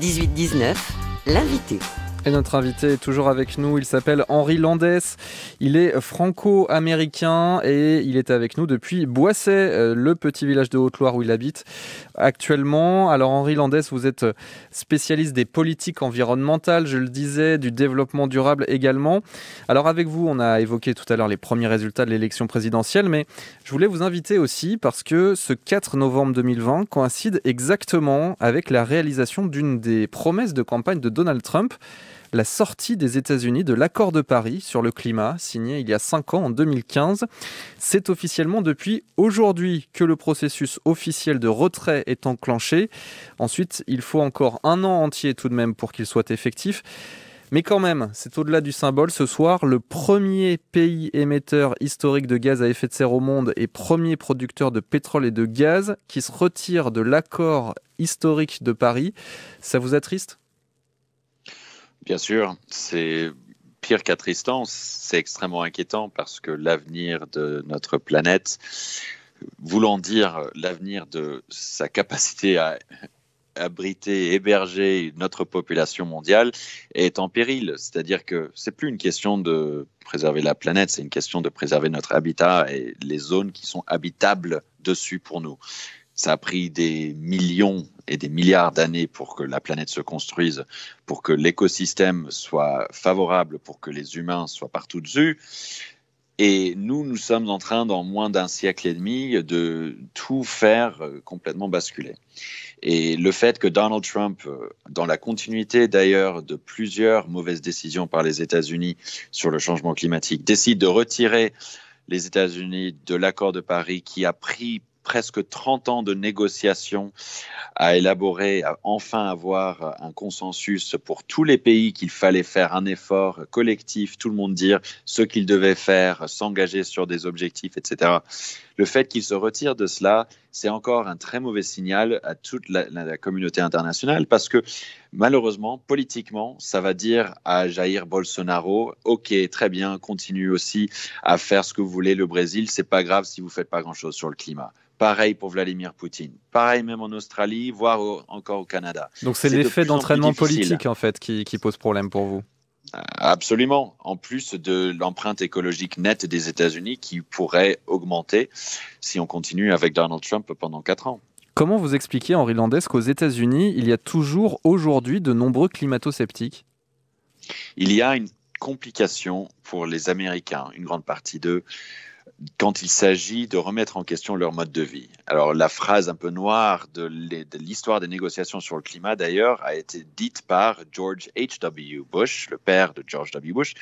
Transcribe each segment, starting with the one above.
18-19, l'invité. Et notre invité est toujours avec nous, il s'appelle Henri Landès, il est franco-américain et il est avec nous depuis Boisset, le petit village de Haute-Loire où il habite actuellement. Alors Henri Landès, vous êtes spécialiste des politiques environnementales, je le disais, du développement durable également. Alors avec vous, on a évoqué tout à l'heure les premiers résultats de l'élection présidentielle, mais je voulais vous inviter aussi parce que ce 4 novembre 2020 coïncide exactement avec la réalisation d'une des promesses de campagne de Donald Trump, la sortie des États-Unis de l'accord de Paris sur le climat, signé il y a 5 ans, en 2015. C'est officiellement depuis aujourd'hui que le processus officiel de retrait est enclenché. Ensuite, il faut encore un an entier tout de même pour qu'il soit effectif. Mais quand même, c'est au-delà du symbole. Ce soir, le premier pays émetteur historique de gaz à effet de serre au monde et premier producteur de pétrole et de gaz qui se retire de l'accord historique de Paris. Ça vous attriste ? Bien sûr, c'est pire qu'attristant, c'est extrêmement inquiétant parce que l'avenir de notre planète, voulant dire l'avenir de sa capacité à abriter, héberger notre population mondiale, est en péril. C'est-à-dire que c'est plus une question de préserver la planète, c'est une question de préserver notre habitat et les zones qui sont habitables dessus pour nous. Ça a pris des millions et des milliards d'années pour que la planète se construise, pour que l'écosystème soit favorable, pour que les humains soient partout dessus. Et nous sommes en train, dans moins d'un siècle et demi, de tout faire complètement basculer. Et le fait que Donald Trump, dans la continuité d'ailleurs de plusieurs mauvaises décisions par les États-Unis sur le changement climatique, décide de retirer les États-Unis de l'accord de Paris qui a pris presque 30 ans de négociations à élaborer, à enfin avoir un consensus pour tous les pays qu'il fallait faire un effort collectif, tout le monde dire ce qu'il devait faire, s'engager sur des objectifs, etc. Le fait qu'il se retire de cela, c'est encore un très mauvais signal à toute la communauté internationale parce que malheureusement, politiquement, ça va dire à Jair Bolsonaro, ok, très bien, continue aussi à faire ce que vous voulez, le Brésil, c'est pas grave si vous faites pas grand-chose sur le climat. Pareil pour Vladimir Poutine. Pareil même en Australie, voire encore au Canada. Donc c'est l'effet d'entraînement politique en fait qui pose problème pour vous. Absolument. En plus de l'empreinte écologique nette des États-Unis qui pourrait augmenter si on continue avec Donald Trump pendant 4 ans. Comment vous expliquez, Henri Landès, qu'aux États-Unis, il y a toujours aujourd'hui de nombreux climato-sceptiques ? Il y a une complication pour les Américains, une grande partie d'eux, quand il s'agit de remettre en question leur mode de vie. Alors la phrase un peu noire de l'histoire des négociations sur le climat d'ailleurs a été dite par George H.W. Bush, le père de George W. Bush.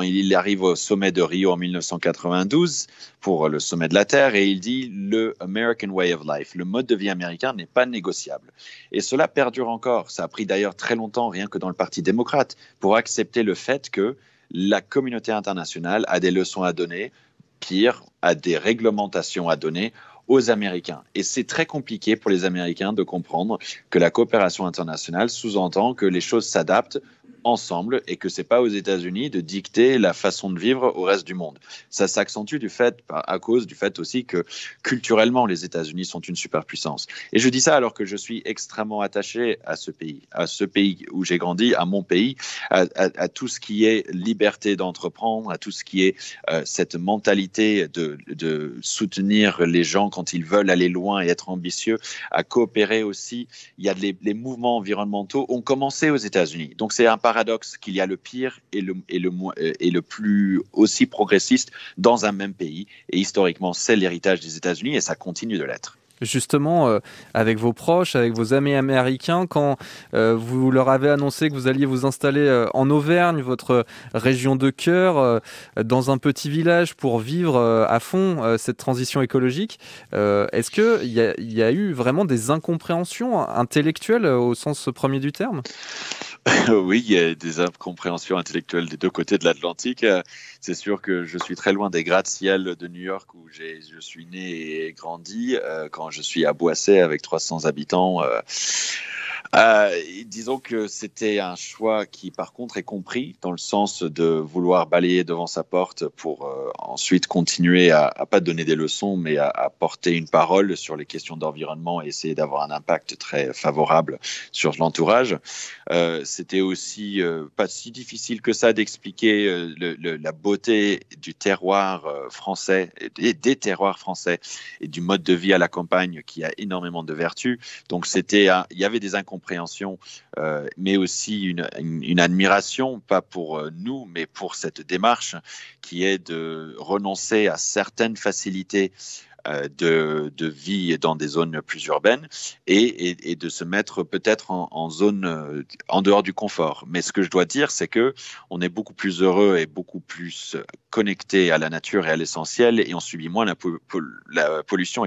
Il arrive au sommet de Rio en 1992 pour le sommet de la Terre et il dit le American Way of Life, le mode de vie américain n'est pas négociable. Et cela perdure encore. Ça a pris d'ailleurs très longtemps, rien que dans le Parti démocrate, pour accepter le fait que la communauté internationale a des leçons à donner, pire, à des réglementations à donner aux Américains. Et c'est très compliqué pour les Américains de comprendre que la coopération internationale sous-entend que les choses s'adaptent ensemble et que c'est pas aux États-Unis de dicter la façon de vivre au reste du monde. Ça s'accentue à cause du fait aussi que culturellement les États-Unis sont une superpuissance. Et je dis ça alors que je suis extrêmement attaché à ce pays où j'ai grandi, à mon pays, à tout ce qui est liberté d'entreprendre, à tout ce qui est cette mentalité de soutenir les gens quand ils veulent aller loin et être ambitieux, à coopérer aussi. Il y a les mouvements environnementaux ont commencé aux États-Unis. Donc c'est un paradoxe qu'il y a le pire et le plus aussi progressiste dans un même pays. Et historiquement, c'est l'héritage des États-Unis et ça continue de l'être. Justement, avec vos proches, avec vos amis américains, quand vous leur avez annoncé que vous alliez vous installer en Auvergne, votre région de cœur, dans un petit village pour vivre à fond cette transition écologique, est-ce qu'il y a eu vraiment des incompréhensions intellectuelles au sens premier du terme ? Oui, il y a des incompréhensions intellectuelles des deux côtés de l'Atlantique. C'est sûr que je suis très loin des gratte-ciel de New York où je suis né et grandi. Quand je suis à Boisset avec 300 habitants Disons que c'était un choix qui, par contre, est compris dans le sens de vouloir balayer devant sa porte pour ensuite continuer à pas donner des leçons, mais à porter une parole sur les questions d'environnement et essayer d'avoir un impact très favorable sur l'entourage. C'était aussi pas si difficile que ça d'expliquer la beauté du terroir français, des terroirs français et du mode de vie à la campagne qui a énormément de vertus. Donc il y avait des incompréhensions, mais aussi une admiration, pas pour nous, mais pour cette démarche qui est de renoncer à certaines facilités de vie dans des zones plus urbaines et de se mettre peut-être en zone en dehors du confort. Mais ce que je dois dire, c'est que on est beaucoup plus heureux et beaucoup plus connecté à la nature et à l'essentiel et on subit moins la pollution,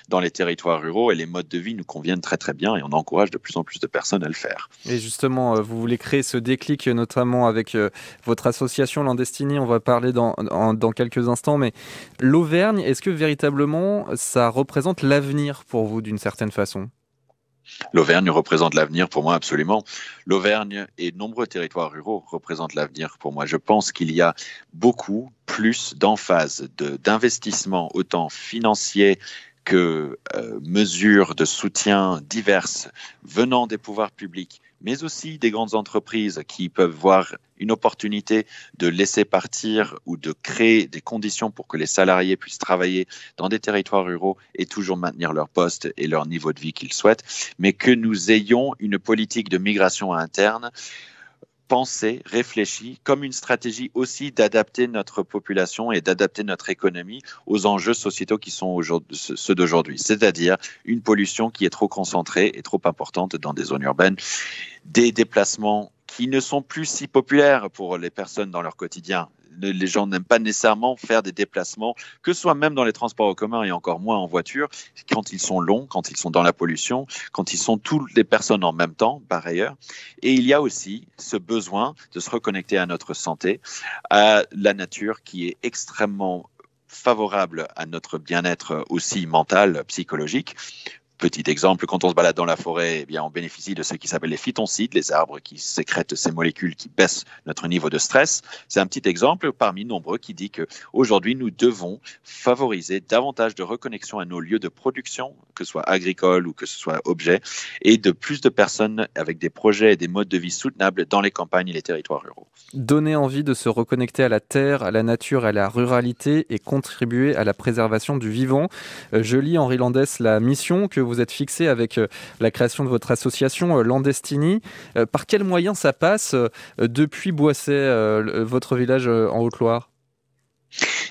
dans les territoires ruraux et les modes de vie nous conviennent très très bien et on encourage de plus en plus de personnes à le faire. Et justement, vous voulez créer ce déclic notamment avec votre association Landestini, on va parler dans quelques instants, mais l'Auvergne, est-ce que véritablement ça représente l'avenir pour vous d'une certaine façon ? L'Auvergne représente l'avenir pour moi, absolument. L'Auvergne et de nombreux territoires ruraux représentent l'avenir pour moi. Je pense qu'il y a beaucoup plus d'emphase d'investissement, autant financier que mesures de soutien diverses venant des pouvoirs publics, mais aussi des grandes entreprises qui peuvent voir une opportunité de laisser partir ou de créer des conditions pour que les salariés puissent travailler dans des territoires ruraux et toujours maintenir leur poste et leur niveau de vie qu'ils souhaitent, mais que nous ayons une politique de migration interne pensée, réfléchie, comme une stratégie aussi d'adapter notre population et d'adapter notre économie aux enjeux sociétaux qui sont ceux d'aujourd'hui. C'est-à-dire une pollution qui est trop concentrée et trop importante dans des zones urbaines, des déplacements qui ne sont plus si populaires pour les personnes dans leur quotidien. Les gens n'aiment pas nécessairement faire des déplacements, que ce soit même dans les transports en commun et encore moins en voiture, quand ils sont longs, quand ils sont dans la pollution, quand ils sont toutes les personnes en même temps, par ailleurs. Et il y a aussi ce besoin de se reconnecter à notre santé, à la nature qui est extrêmement favorable à notre bien-être aussi mental, psychologique. Petit exemple, quand on se balade dans la forêt, eh bien, on bénéficie de ce qui s'appelle les phytoncides, les arbres qui sécrètent ces molécules qui baissent notre niveau de stress. C'est un petit exemple parmi nombreux qui dit qu'aujourd'hui, nous devons favoriser davantage de reconnexion à nos lieux de production, que ce soit agricole ou que ce soit objet, et de plus de personnes avec des projets et des modes de vie soutenables dans les campagnes et les territoires ruraux. Donner envie de se reconnecter à la terre, à la nature, à la ruralité et contribuer à la préservation du vivant. Je lis, Henri Landès, la mission que vous êtes fixée avec la création de votre association Landestini. Par quels moyens ça passe depuis Boisset, votre village en Haute-Loire ?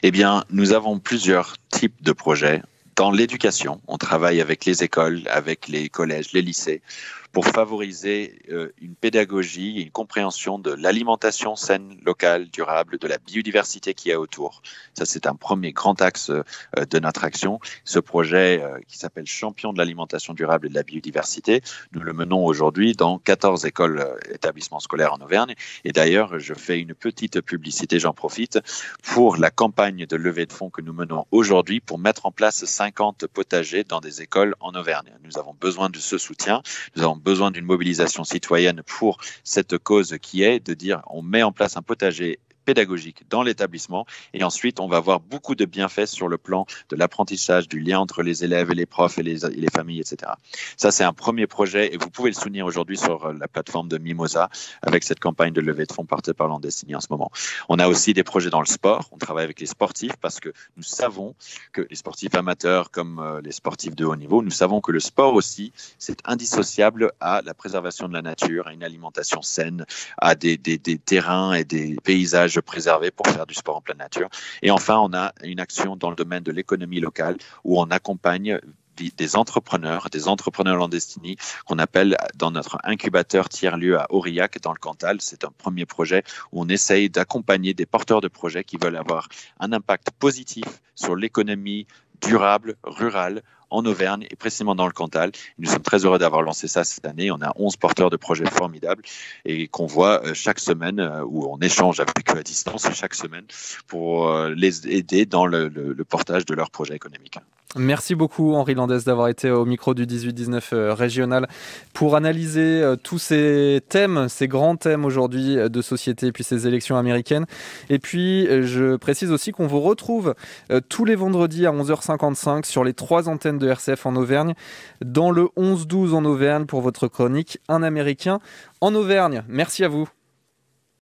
Eh bien, nous avons plusieurs types de projets. Dans l'éducation, on travaille avec les écoles, avec les collèges, les lycées, pour favoriser une pédagogie et une compréhension de l'alimentation saine, locale, durable, de la biodiversité qu'il y a autour. Ça, c'est un premier grand axe de notre action. Ce projet qui s'appelle Champion de l'alimentation durable et de la biodiversité, nous le menons aujourd'hui dans 14 écoles, établissements scolaires en Auvergne. Et d'ailleurs, je fais une petite publicité, j'en profite, pour la campagne de levée de fonds que nous menons aujourd'hui pour mettre en place 50 potagers dans des écoles en Auvergne. Nous avons besoin de ce soutien. Nous avons besoin d'une mobilisation citoyenne pour cette cause qui est de dire on met en place un potager pédagogique dans l'établissement et ensuite on va avoir beaucoup de bienfaits sur le plan de l'apprentissage, du lien entre les élèves et les profs et les familles, etc. Ça, c'est un premier projet et vous pouvez le soutenir aujourd'hui sur la plateforme de Mimosa avec cette campagne de levée de fonds portée par Landestini en ce moment. On a aussi des projets dans le sport. On travaille avec les sportifs parce que nous savons que les sportifs amateurs comme les sportifs de haut niveau, nous savons que le sport aussi, c'est indissociable à la préservation de la nature, à une alimentation saine, à des terrains et des paysages préservés pour faire du sport en pleine nature. Et enfin, on a une action dans le domaine de l'économie locale où on accompagne des entrepreneurs Landestini qu'on appelle dans notre incubateur tiers-lieu à Aurillac dans le Cantal. C'est un premier projet où on essaye d'accompagner des porteurs de projets qui veulent avoir un impact positif sur l'économie durable, rurale, en Auvergne et précisément dans le Cantal. Nous sommes très heureux d'avoir lancé ça cette année. On a 11 porteurs de projets formidables et qu'on voit chaque semaine, où on échange avec eux à distance chaque semaine pour les aider dans le portage de leurs projets économiques. Merci beaucoup Henri Landès d'avoir été au micro du 18-19 régional pour analyser tous ces thèmes, ces grands thèmes aujourd'hui de société et puis ces élections américaines. Et puis je précise aussi qu'on vous retrouve tous les vendredis à 11h55 sur les 3 antennes de RCF en Auvergne, dans le 11-12 en Auvergne pour votre chronique Un Américain en Auvergne. Merci à vous.